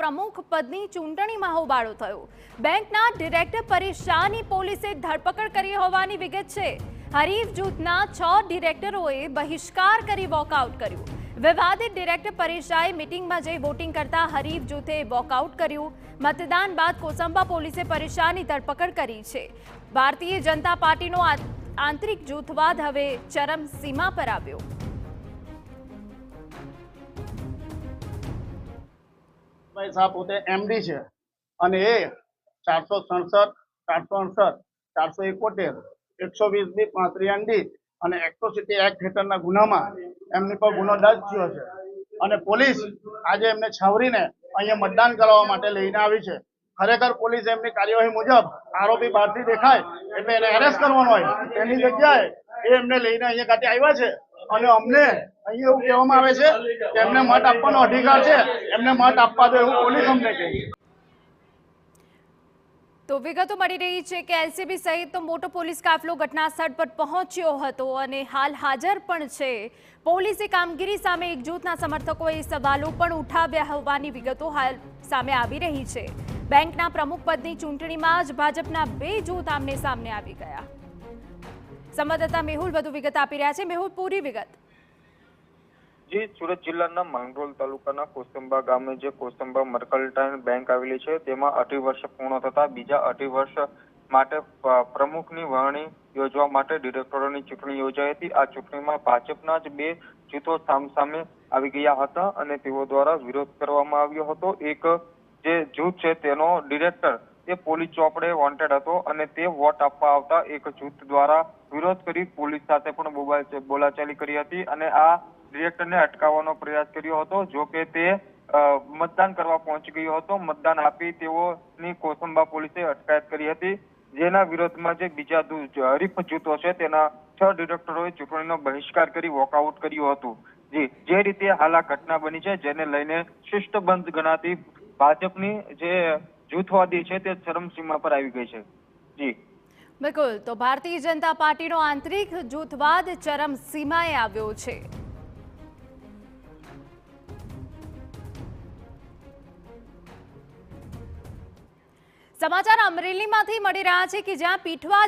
પ્રમુખ પદની ચૂંટણીમાં હોબાળો થયો। બેંકના ડિરેક્ટર પરેશ શાહની પોલીસે ધરપકડ કરી હોવાની વિગત છે। હરીફ જૂથના 6 ડિરેક્ટરોએ બહિષ્કાર કરી વોકઆઉટ કર્યું। વિવાદિત ડિરેક્ટર પરેશ શાહે મીટિંગમાં જઈ વોટિંગ કરતા હરીફ જૂથે વોકઆઉટ કર્યું। મતદાન બાદ કોસંબા પોલીસે પરેશ શાહની ધરપકડ કરી છે। ભારતીય જનતા પાર્ટીનો આંતરિક જૂથવાદ હવે ચરમસીમા પર આવ્યો। સાહેબ પોતે એમડી છે અને એ 467, 468, 471, 120 35 ડી અને એટ્રોસિટી એક્ટ હેઠળના ગુનામાં એમની પર ગુનો દર્જ થયો છે અને પોલીસ આજે એમને છાવરીને અહીંયા મતદાન કરવા માટે લઈને આવી છે। ખરેખર પોલીસ એમની કાર્યવાહી મુજબ આરોપી બહારથી દેખાય એટલે એને એરેસ્ટ કરવાનો હોય એની જગ્યાએ એ એમને લઈને અહીંયા ખાતે આવ્યા છે અને અમને અહીંયા એવું કહેવામાં આવે છે કે એમને મત આપવાનો અધિકાર છે, એમને મત આપવા દો એવું પોલીસ અમને કહે છે। તો વિગતો મળી રહી છે કે એલસીબી સહિતનો મોટો પોલીસ કાફલો ઘટના સ્થળ પર પહોંચ્યો હતો અને હાલ હાજર પણ છે। પોલીસે કામગીરી સામે એક જૂથના સમર્થકોએ સવાલો પણ ઉઠાવ્યા હોવાની વિગતો હાલ સામે આવી રહી છે। બેંકના પ્રમુખ પદની ચૂંટણીમાં જ ભાજપના 2 જૂથ આમને સામને આવી ગયા। સંવાદદાતા મેહુલ વધુ વિગત આપી રહ્યા છે। મેહુલ, પૂરી વિગત। જી, સુરત જિલ્લાના માંગરોળ તાલુકાના કોસંબા ગામે જે કોસંબા મર્કન્ટાઇલ બેંક આવેલી છે તેમાં 18 વર્ષ પૂર્ણ થતા બીજા 18 વર્ષ માટે પ્રમુખની વરણી યોજવા માટે ડિરેક્ટરોની ચૂંટણી યોજાઈ હતી। આ ચૂંટણીમાં ભાજપના જ 2 જૂથો સામસામે આવી ગયા હતા અને તેઓ દ્વારા વિરોધ કરવામાં આવ્યો હતો। એક જે જૂથ છે તેનો ડિરેક્ટર તે પોલીસ ચોપડે વોન્ટેડ હતો અને તે વોટ આપવા આવતા એક જૂથ દ્વારા વિરોધ કરી પોલીસ સાથે પણ બોલાચાલી કરી હતી અને આ ડિરેક્ટરને અટકાવવાનો પ્રયાસ કર્યો હતો। જો કે તે મતદાન કરવા પહોંચી ગયો હતો। મતદાન આપી તેઓની કોસંબા પોલીસે અટકાયત કરી હતી, જેના વિરોધમાં જે બીજા હરીફ જૂથો છે તેના 6 ડિરેક્ટરોએ ચૂંટણીનો બહિષ્કાર કરી વોકઆઉટ કર્યું હતું। જે રીતે હાલ આ ઘટના બની છે જેને લઈને શિસ્તબદ્ધ ગણાતી ભાજપની જે જૂથવાદી છે તે ચરમસીમા પર આવી ગઈ છે। જી બિલકુલ, તો ભારતીય જનતા પાર્ટીનો આંતરિક જૂથવાદ ચરમસીમાએ આવ્યો છે। સમાચાર અમરેલીમાંથી મળી રહ્યા છે કે જ્યાં પીઠવા